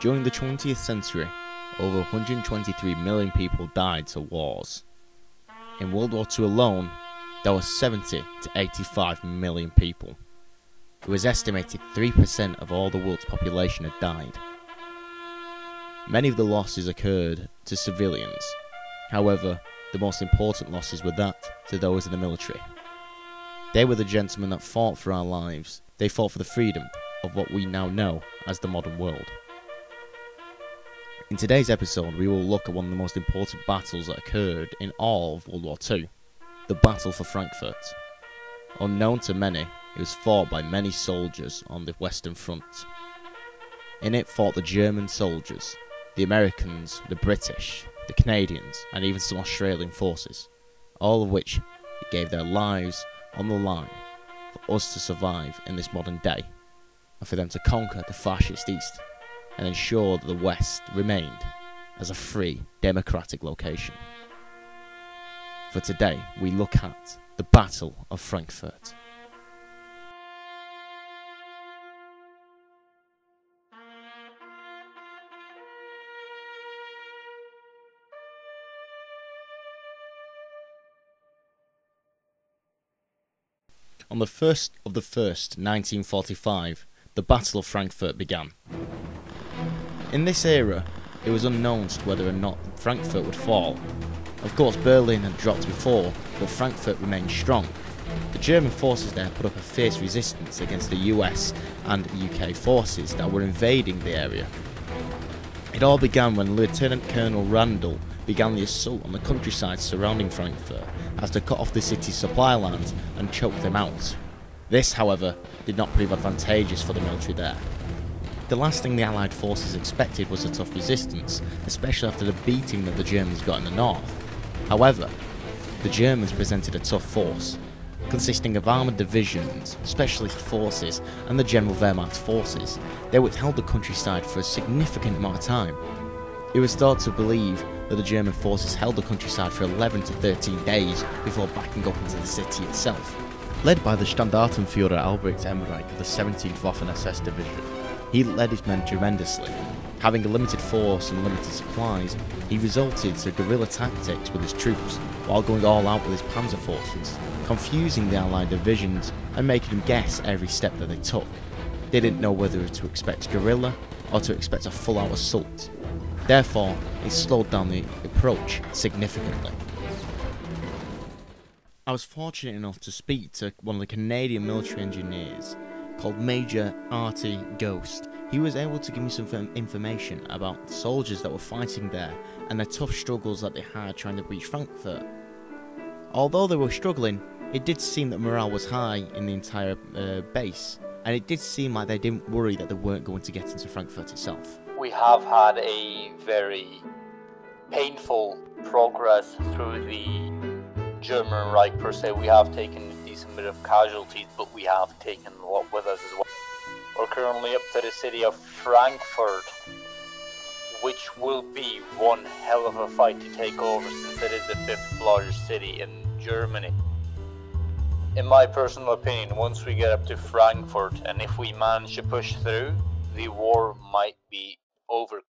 During the 20th century, over 123 million people died to wars. In World War II alone, there were 70 to 85 million people. It was estimated 3% of all the world's population had died. Many of the losses occurred to civilians. However, the most important losses were to those in the military. They were the gentlemen that fought for our lives. They fought for the freedom of what we now know as the modern world. In today's episode, we will look at one of the most important battles that occurred in all of World War II, the Battle for Frankfurt. Unknown to many, it was fought by many soldiers on the Western Front. In it fought the German soldiers, the Americans, the British, the Canadians, and even some Australian forces, all of which gave their lives on the line for us to survive in this modern day, and for them to conquer the fascist East and ensure that the West remained as a free, democratic location. For today, we look at the Battle of Frankfurt. On the 1st of the 1st, 1945, the Battle of Frankfurt began. In this era, it was unknown to whether or not Frankfurt would fall. Of course, Berlin had dropped before, but Frankfurt remained strong. The German forces there put up a fierce resistance against the US and UK forces that were invading the area. It all began when Lieutenant Colonel Randall began the assault on the countryside surrounding Frankfurt as to cut off the city's supply lines and choke them out. This, however, did not prove advantageous for the military there. The last thing the Allied forces expected was a tough resistance, especially after the beating that the Germans got in the north. However, the Germans presented a tough force, consisting of armoured divisions, specialist forces, and the General Wehrmacht forces. They withheld the countryside for a significant amount of time. It was thought to believe that the German forces held the countryside for 11 to 13 days before backing up into the city itself. Led by the Standartenführer Albrecht Emmerich of the 17th Waffen-SS Division, he led his men tremendously. Having a limited force and limited supplies, he resorted to guerrilla tactics with his troops, while going all out with his panzer forces, confusing the Allied divisions and making them guess every step that they took. They didn't know whether to expect guerrilla or to expect a full-out assault. Therefore, it slowed down the approach significantly. I was fortunate enough to speak to one of the Canadian military engineers called Major Artie Ghost. He was able to give me some information about the soldiers that were fighting there and the tough struggles that they had trying to reach Frankfurt. Although they were struggling, it did seem that morale was high in the entire base, and it did seem like they didn't worry that they weren't going to get into Frankfurt itself. We have had a very painful progress through the German Reich per se. We have taken a decent bit of casualties, but we have taken a lot with us as well. We're currently up to the city of Frankfurt, which will be one hell of a fight to take over since it is the 5th largest city in Germany. In my personal opinion, once we get up to Frankfurt, and if we manage to push through, the war might be over.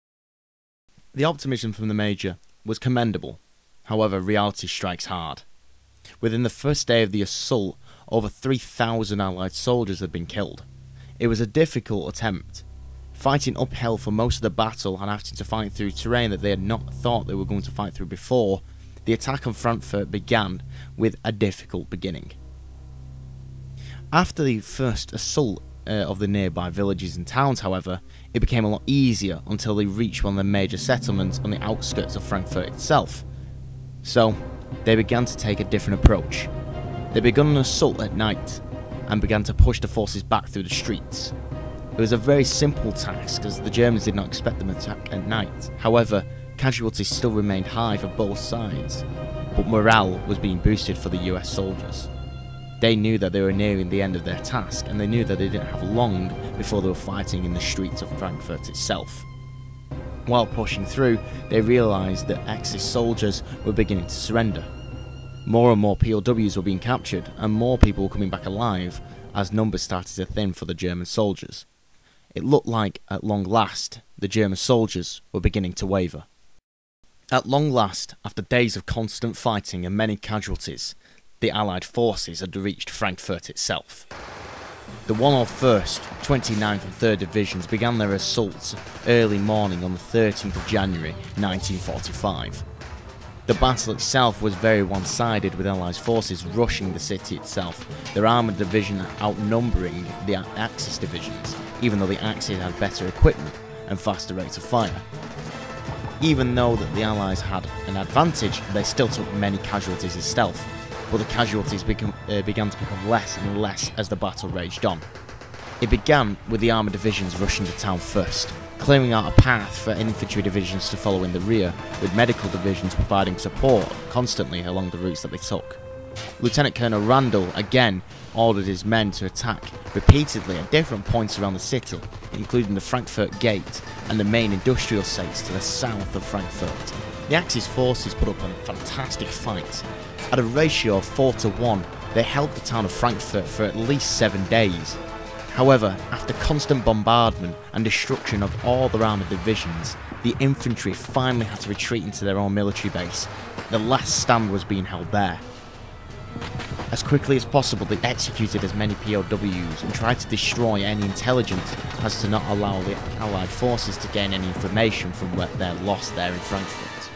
The optimism from the Major was commendable. However, reality strikes hard. Within the first day of the assault, over 3,000 Allied soldiers had been killed. It was a difficult attempt, fighting uphill for most of the battle and having to fight through terrain that they had not thought they were going to fight through before. The attack on Frankfurt began with a difficult beginning. After the first assault of the nearby villages and towns, however, it became a lot easier until they reached one of the major settlements on the outskirts of Frankfurt itself. So, they began to take a different approach. They began an assault at night and began to push the forces back through the streets. It was a very simple task as the Germans did not expect them to attack at night. However, casualties still remained high for both sides, but morale was being boosted for the US soldiers. They knew that they were nearing the end of their task, and they knew that they didn't have long before they were fighting in the streets of Frankfurt itself. While pushing through, they realised that Axis soldiers were beginning to surrender. More and more POWs were being captured, and more people were coming back alive as numbers started to thin for the German soldiers. it looked like, at long last, the German soldiers were beginning to waver. At long last, after days of constant fighting and many casualties, the Allied forces had reached Frankfurt itself. The 101st, 29th and 3rd Divisions began their assaults early morning on the 13th of January 1945. The battle itself was very one-sided, with Allied forces rushing the city itself, their armoured division outnumbering the Axis divisions, even though the Axis had better equipment and faster rates of fire. Even though that the Allies had an advantage, they still took many casualties as stealth, but the casualties began to become less and less as the battle raged on. It began with the armoured divisions rushing the town first, clearing out a path for infantry divisions to follow in the rear, with medical divisions providing support constantly along the routes that they took. Lieutenant Colonel Randall again ordered his men to attack repeatedly at different points around the city, including the Frankfurt Gate and the main industrial sites to the south of Frankfurt. The Axis forces put up a fantastic fight. At a ratio of 4-1, they held the town of Frankfurt for at least 7 days. However, after constant bombardment and destruction of all their armoured divisions, the infantry finally had to retreat into their own military base. The last stand was being held there. As quickly as possible, they executed as many POWs and tried to destroy any intelligence as to not allow the Allied forces to gain any information from their loss there in Frankfurt.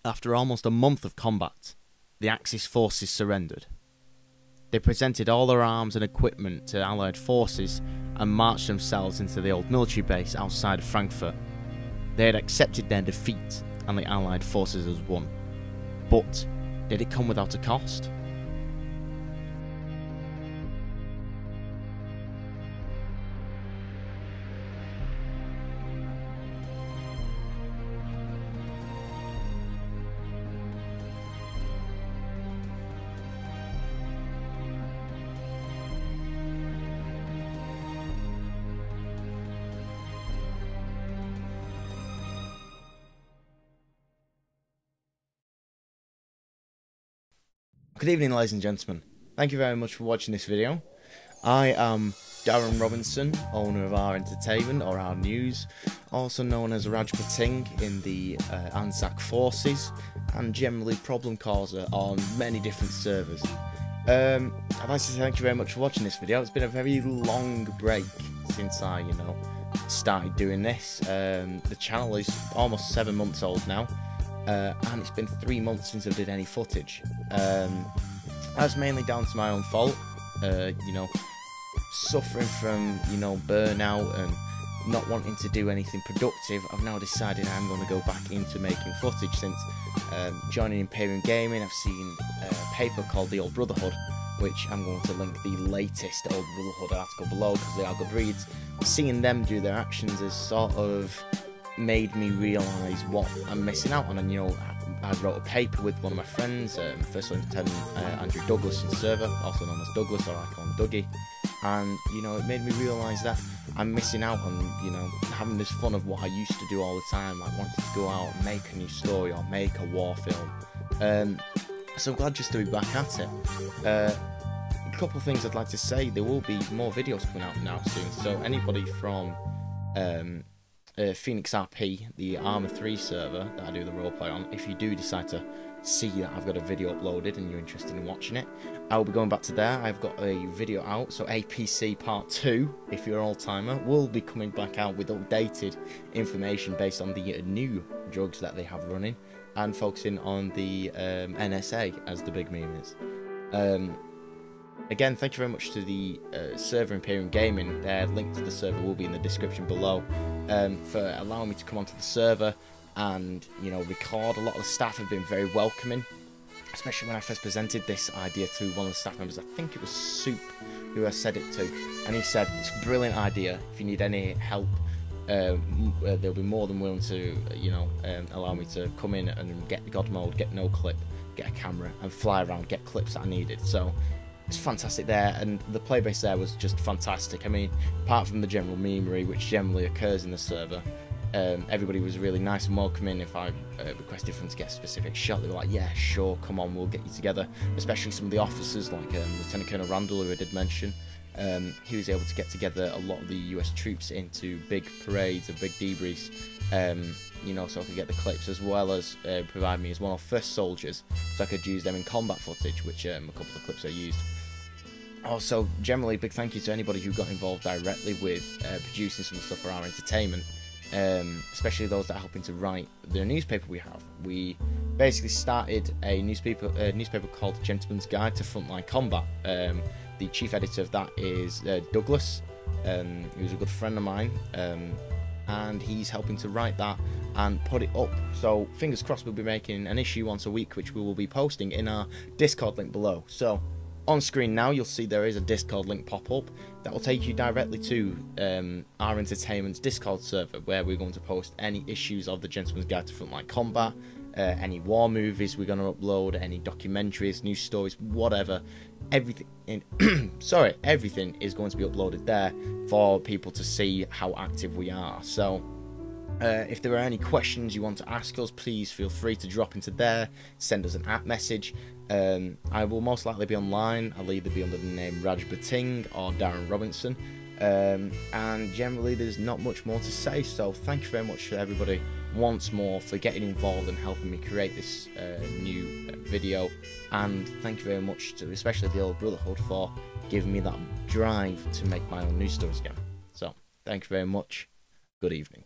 After almost a month of combat, the Axis forces surrendered. They presented all their arms and equipment to Allied forces and marched themselves into the old military base outside of Frankfurt. They had accepted their defeat and the Allied forces had won. But did it come without a cost? Good evening, ladies and gentlemen. Thank you very much for watching this video. I am Darren Robinson, owner of our entertainment or our news, also known as Rajpating in the Anzac forces, and generally problem causer on many different servers. I'd like to say thank you very much for watching this video. It's been a very long break since I, started doing this. The channel is almost 7 months old now. And it's been 3 months since I did any footage. That's mainly down to my own fault, suffering from, burnout and not wanting to do anything productive. I've now decided I'm going to go back into making footage since joining Imperium Gaming. I've seen a paper called The Old Brotherhood, which I'm going to link the latest Old Brotherhood article below because they are good reads. Seeing them do their actions has sort of made me realise what I'm missing out on. And I wrote a paper with one of my friends, First Lieutenant Andrew Douglas in server, also known as Douglas, or I call him Dougie, and it made me realise that I'm missing out on having this fun of what I used to do all the time. I wanted to go out and make a new story or make a war film, so I'm glad just to be back at it. A couple of things I'd like to say: there will be more videos coming out now soon, so anybody from Phoenix RP, the Arma 3 server that I do the roleplay on, if you do decide to see that I've got a video uploaded and you're interested in watching it, I will be going back to there. I've got a video out, so APC Part 2, if you're an old-timer, will be coming back out with updated information based on the new drugs that they have running, and focusing on the NSA, as the big meme is. Again, thank you very much to the server Imperium Gaming. Their link to the server will be in the description below, for allowing me to come onto the server and record. A lot of the staff have been very welcoming, especially when I first presented this idea to one of the staff members. I think it was Soup who I said it to, and he said it's a brilliant idea. If you need any help, they'll be more than willing to allow me to come in and get God mode, get no clip, get a camera and fly around, get clips that I needed. So it's fantastic there, and the playbase there was just fantastic. I mean, apart from the general memery, which generally occurs in the server, everybody was really nice and welcoming. If I requested for them to get a specific shot, they were like, yeah, sure, come on, we'll get you together. Especially some of the officers, like Lieutenant Colonel Randall, who I did mention. he was able to get together a lot of the US troops into big parades and big debriefs, so I could get the clips, as well as provide me as one of the first soldiers, so I could use them in combat footage, which a couple of the clips I used. Also, generally, big thank you to anybody who got involved directly with producing some stuff for our entertainment, especially those that are helping to write the newspaper we have. We basically started a newspaper called Gentleman's Guide to Frontline Combat. The chief editor of that is Douglas, who's a good friend of mine, and he's helping to write that and put it up. So fingers crossed, we'll be making an issue once a week, which we will be posting in our Discord link below. So on screen now, you'll see there is a Discord link pop up that will take you directly to our entertainment's Discord server, where we're going to post any issues of the Gentleman's Guide to Frontline Combat, any war movies we're going to upload, any documentaries, news stories, whatever. Everything everything is going to be uploaded there for people to see how active we are. So if there are any questions you want to ask us, please feel free to drop into there, send us an app message. I will most likely be online. I'll either be under the name Raj Bating or Darren Robinson, and generally there's not much more to say. So thank you very much to everybody once more for getting involved and helping me create this new video, and thank you very much to especially the old Brotherhood for giving me that drive to make my own news stories again. So thank you very much. Good evening.